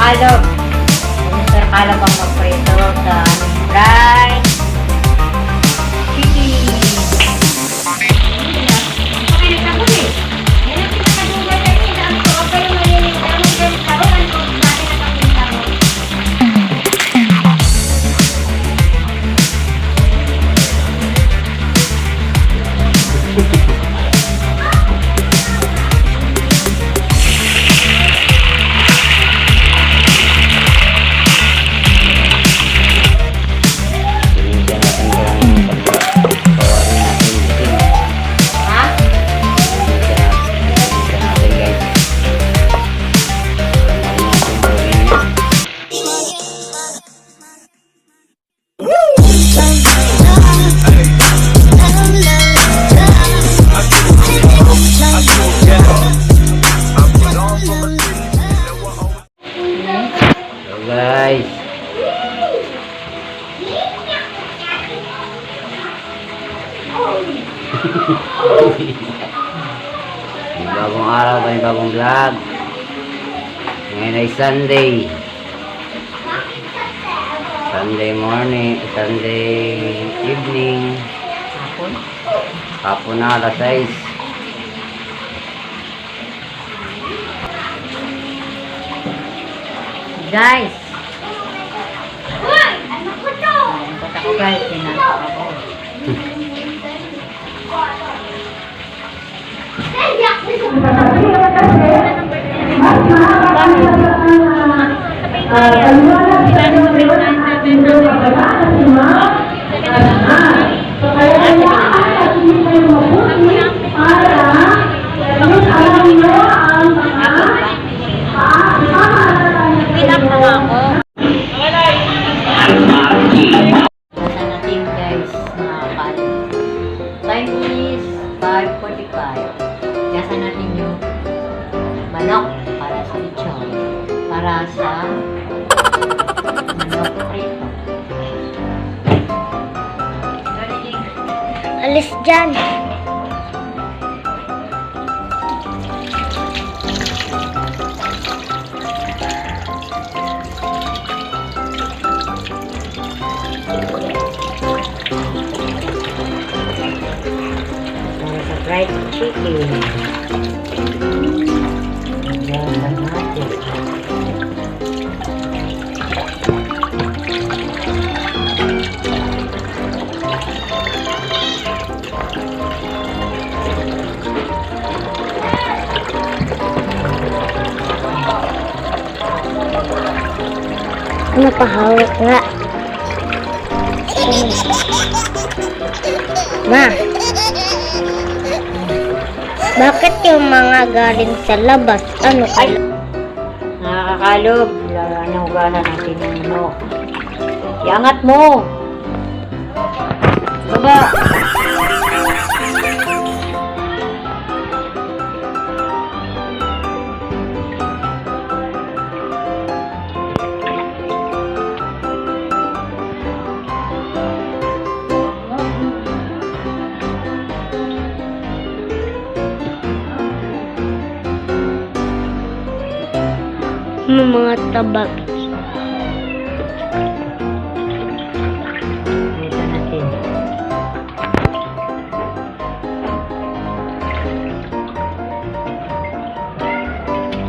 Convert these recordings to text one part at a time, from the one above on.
Kalog. Mr. Kalog ang magprito sa fried chicken. Guys, bagong araw ba yung bagong vlog? Ngayon ay Sunday morning, Sunday evening, hapon na alas 6. Guys. Ako guys, pinasok ako. Time is 5:45. Gasan natin yung manok para sa lechon. Para sa manok prito. Alis dyan. Fried chicken. Yan natin. Napahawak nga. Ma, bakit yung mga galing sa labas? Ano Ay! Nakakakalog. Nahugasan natin yung manok. Iangat mo! Baba! mga tabak? Ito natin.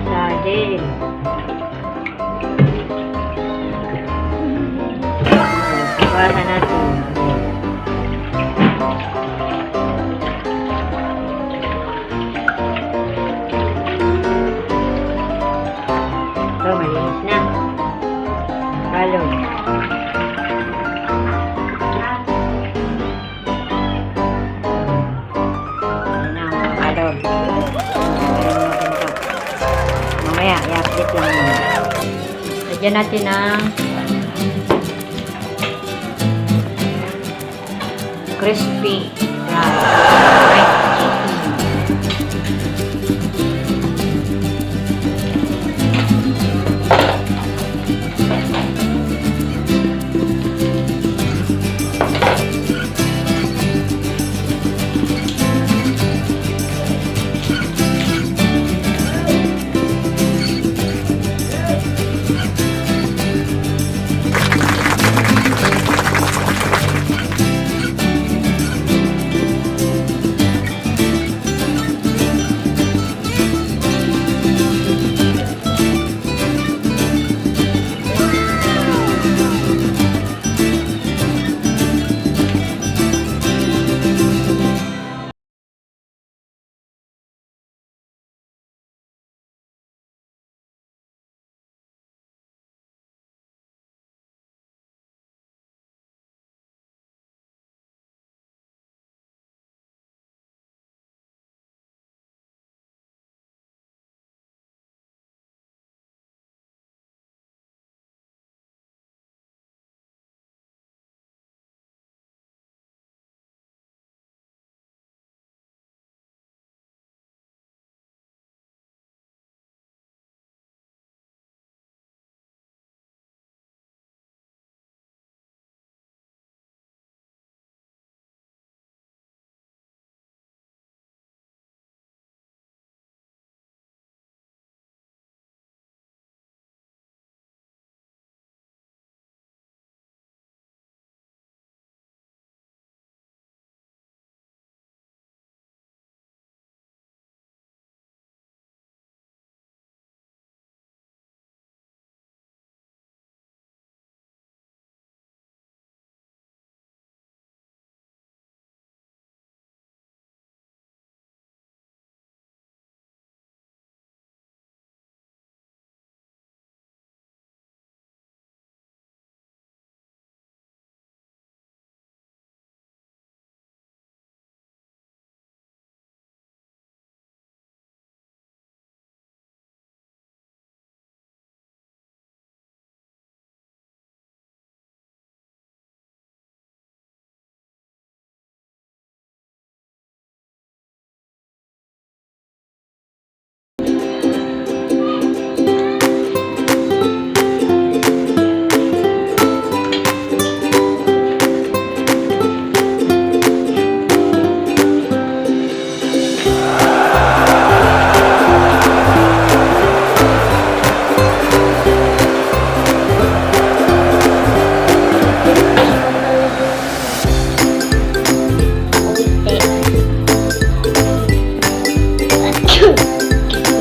Sardine. Iwasan natin. Ito, malinis na. Halo. Mamaya, i-update lang muna. Lagyan natin ang crispy fried chicken.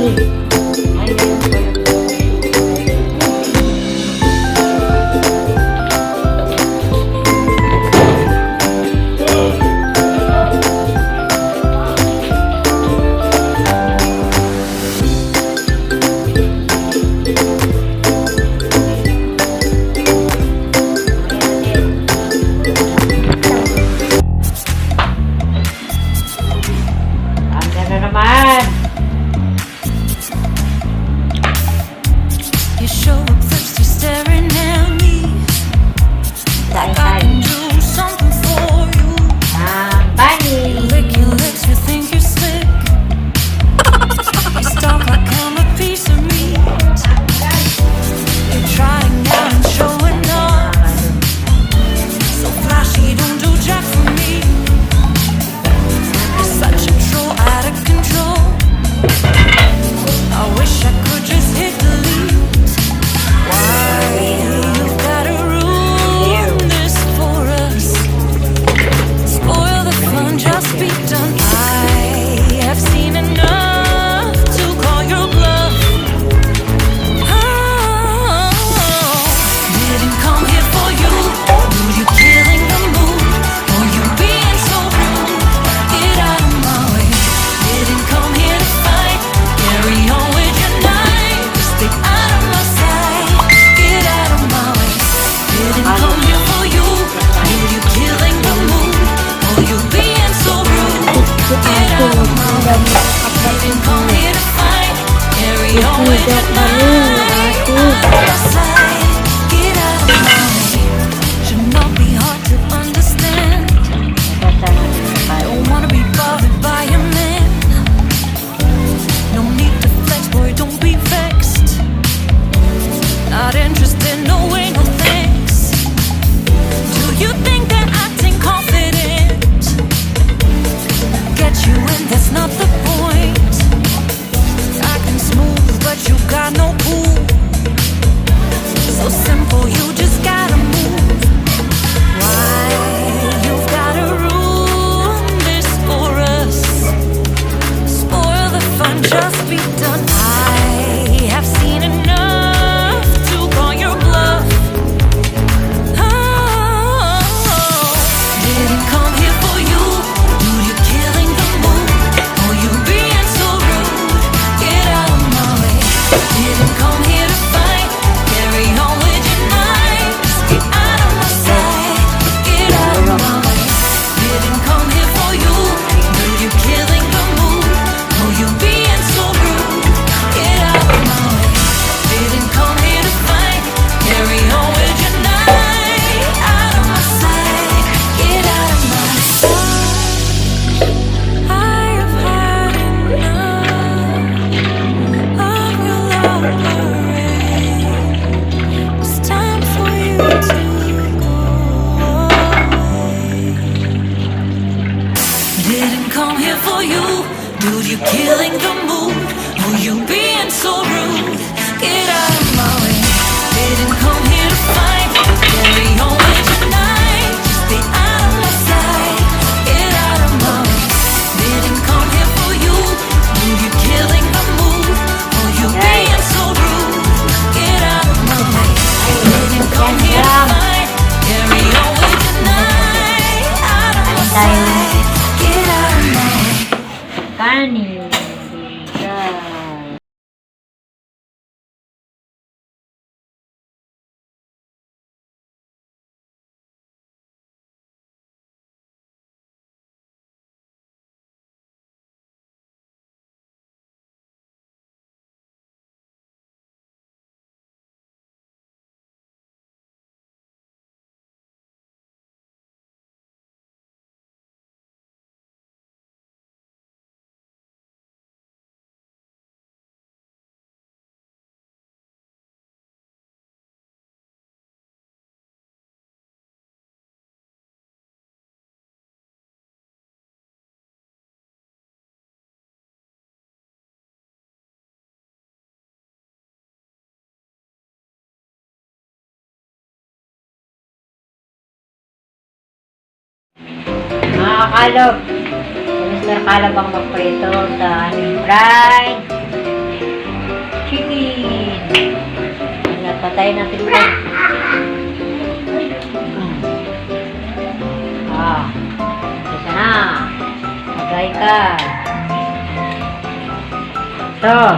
Ay, ganun po yung ang ganda naman. You show up first, you're staring at me like I can do something for you. Ang bunny. Lick your lips, you think you're slick. You stalk like I'm a piece of meat. You're trying out and showing off. So flashy, don't do jack for me. You're such a troll, out of control. I wish I could just hit delete. Why you've gotta ruin this for us? Spoil the fun, just be done. I have seen enough to call your bluff. Oh, didn't come here for you. Dude, you're killing the mood. Oh, you being so rude. Get out of my way. Didn't come here to fight. Carry on with your night. Stay out of my sight. Get out of my way. Didn't come here for you. Dude, you're killing the mood. Oh, you being so rude. Get out of my way. Didn't come here to fight. Carry on with your night. Out of my sight. Get out of my way. Should not be hard to understand. I don't wanna be bothered by a man. No need to flex, boy, don't be vexed. Not interested, no way, no thanks. Do you think that acting confident get you in? That's not the point. Acting smooth, but you got no cool. So simple, you just gotta move. Why you've gotta ruin this for us? Spoil the fun, just be done. I have seen enough to call your bluff. Oh, didn't come here for you. Dude, you're killing the mood. Oh, you being so rude. Get out of my way. Didn't come here to fight. Carry on with your night. Get out of my sight. Get out of my way. Didn't come here for you. Dude, you're killing the mood. Oh, you being so rude. Get out of my way. Didn't come here to fight. Carry on with your night. Out of my sight. Get out of my sight. I have had enough of your love parade. It's time for you to go away. Didn't come here for you. Dude, you're killing the mood. Oh, you being so rude. Get out of my way. Didn't come here to fight. Carry on with your night. Stay out of my sight. Get out of my way. Didn't come here for you. Dude, you're killing the mood. Oh, you being so rude. Get out of my way. Didn't come here to fight. Carry on with your night. Out of my sight. Get out of my way. Kanin. Mga kalog, si Mr. Kalab ang magprito sa aming fried Patayin natin ito. Isa na. Magay ka. So,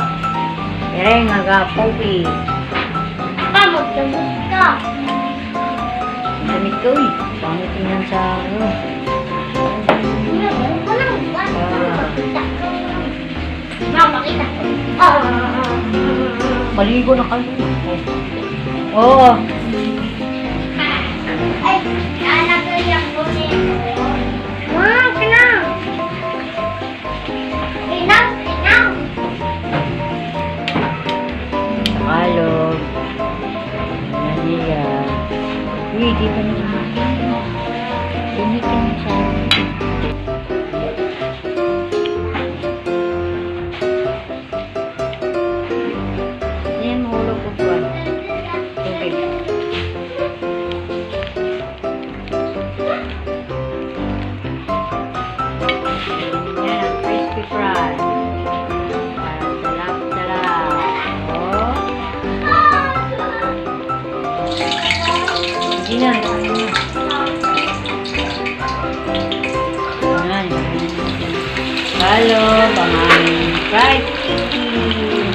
ireng agapopi. Magdamot ka. Damit ko eh. Pangit tingnan sa ano. Makita. Maligo na kayo. Oo. Ay, anak ko yung kunin. Kinang. Kinang, kinang. Tagalog. Naliya. Uy, di ba na natin? Binitin siya. Yan, mahulog ko po. Tubig. Yan, ang crispy fry. Sarap-sarap. Oh. Hindi na, ano na. Yan. Halo, pangayong fried chicken.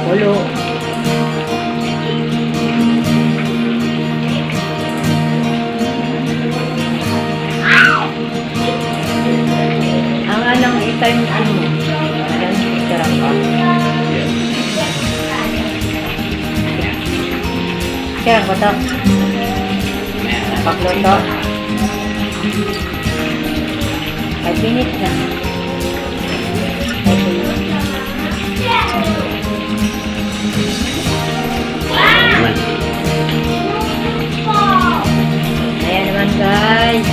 Ulo. Ang anong itan ano mo? Anong sarap ka? Kaya ko to. Pakluto. 5 minutes na. 5 minutes. Ayan naman guys.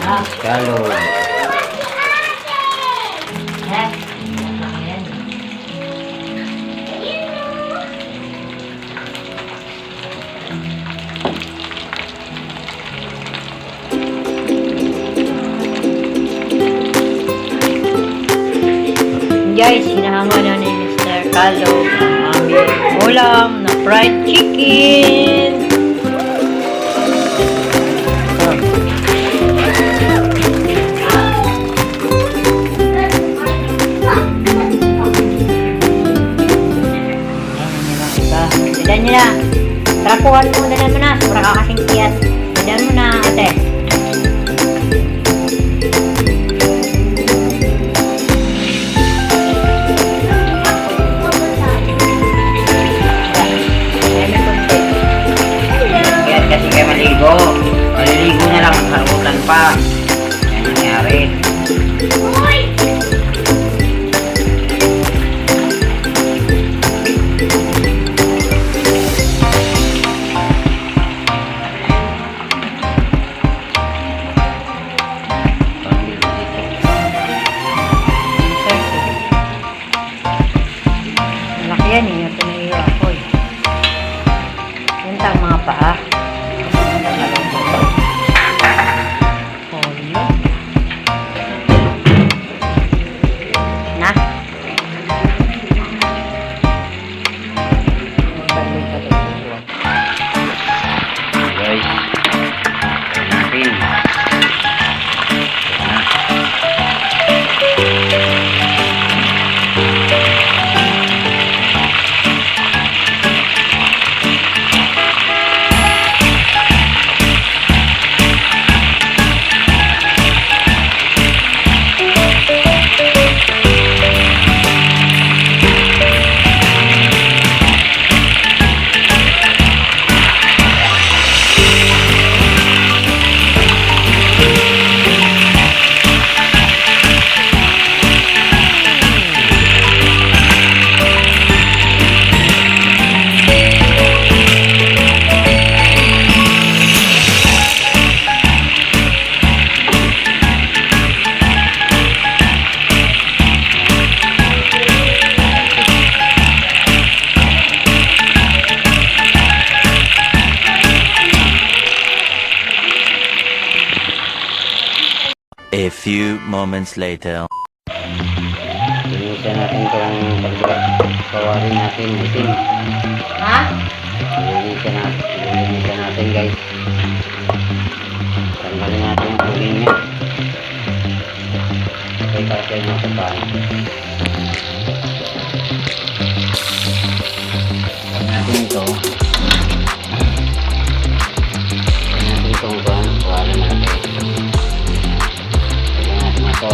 Ah, Shallow. Ayan. Guys, hinahanga na ni Mr. Carlo ang aming ulam na fried chicken. Dadan nyo na. Trapuhan mo, dadan mo na. Sobra ka kasing tiyat. Dadan mo na, ate. Yan kasi kayo maligo. Maliligo na lang, harutan pa. Yan nangyari. Malaki yan eh. Ito na iyo ako eh. Yan tang mga paa. Polo. Na. Balik-balik ito. Guys. Natin. A few moments later. Linisan natin itong kawarin natin. Itim. Ha? Linisan natin guys. Tanggalin natin yung uling niya. Okay, kasi yung masapahan. Huwag natin ito. Huwag natin itong kawarin natin. Huwag natin ito.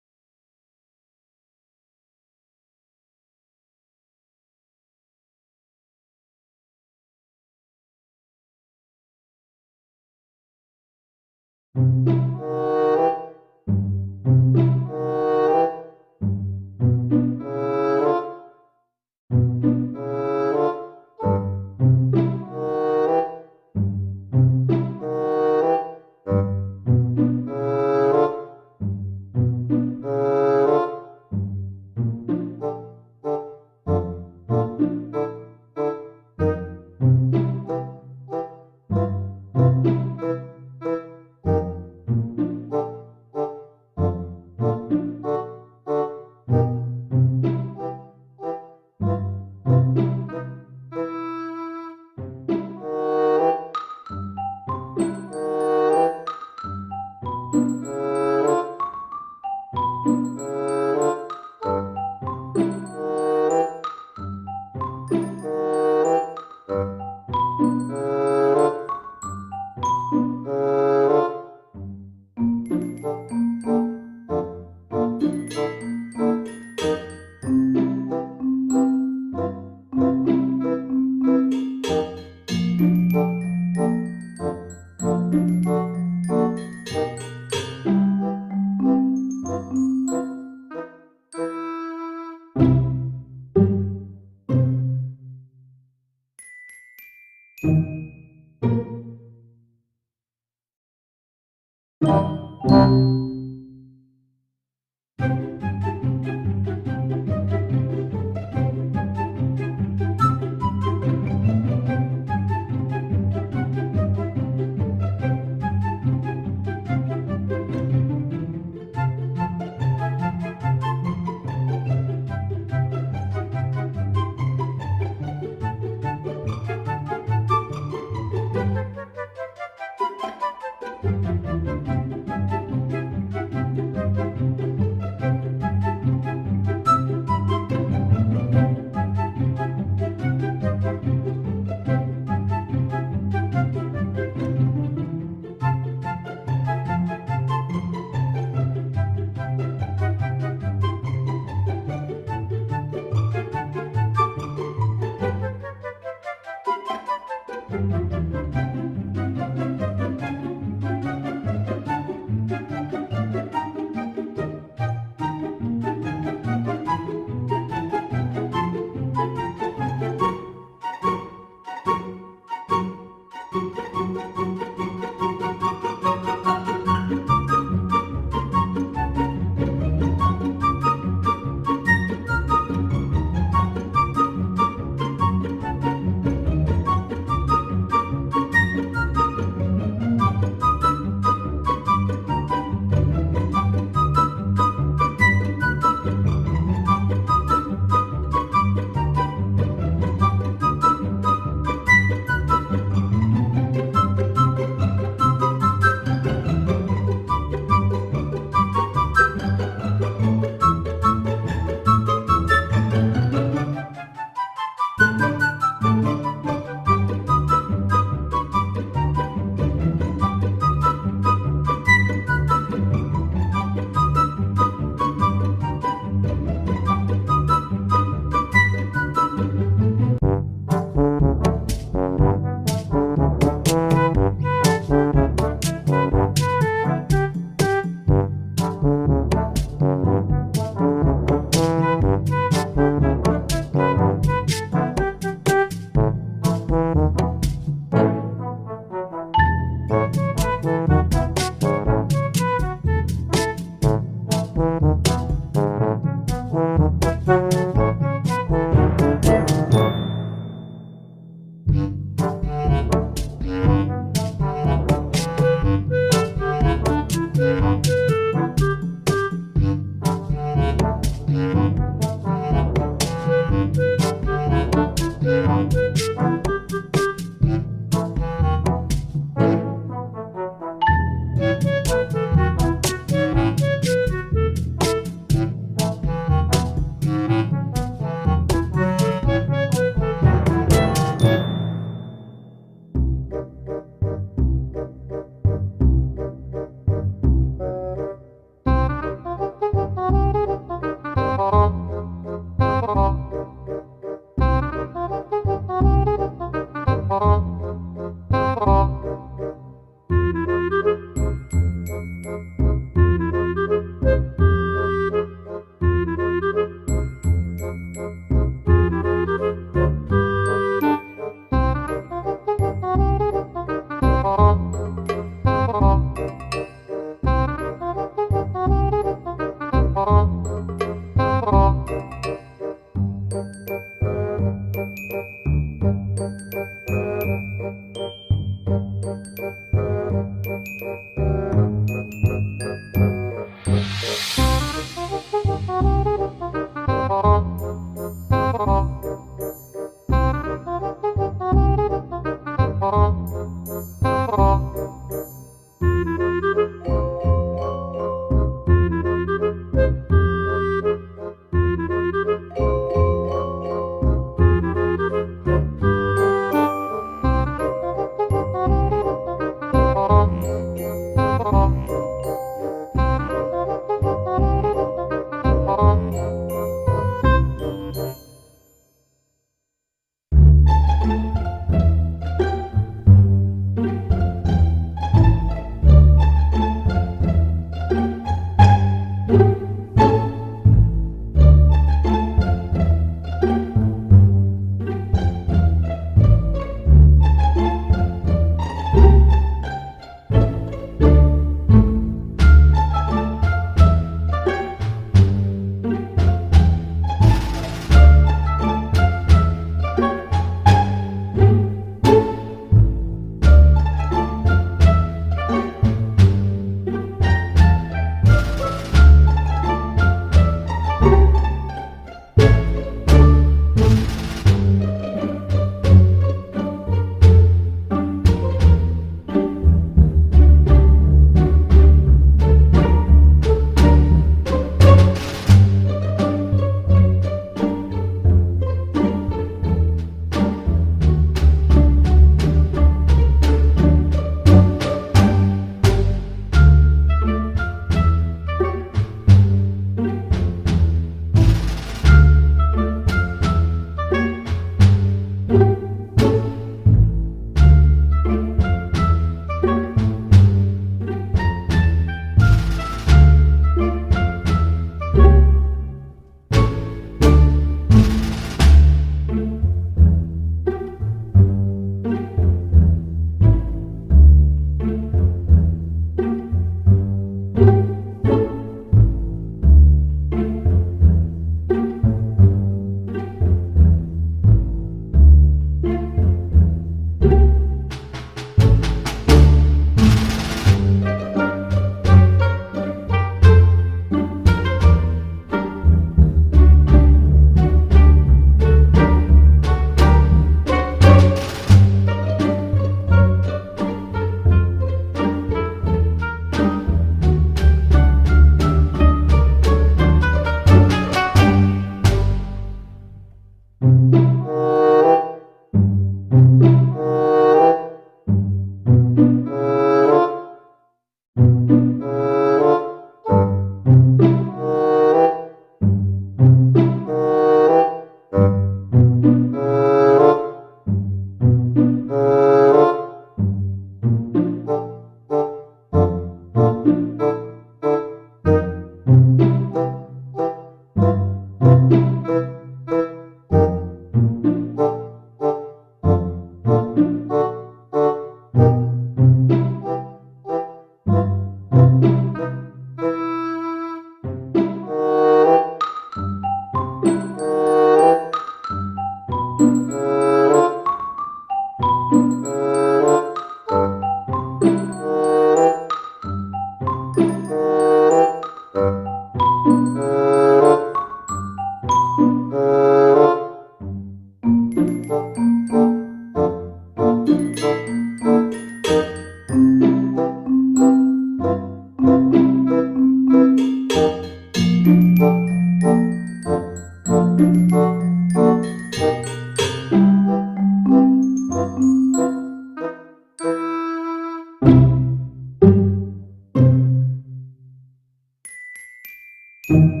Ano?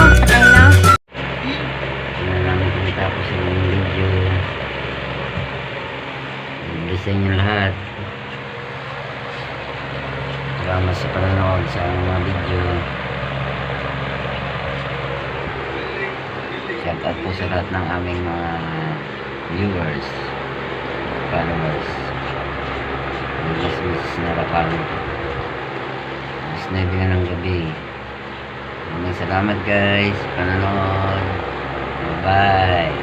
Patay na? Ano namin kung tapos yung video. Bilisan nyo lahat. Salamat sa panonood sa aming mga video. Shout out po sa lahat ng aming mga viewers, followers. Mas narapalo. Mas 9 na ng gabi. Maraming salamat guys. Panonood. Bye.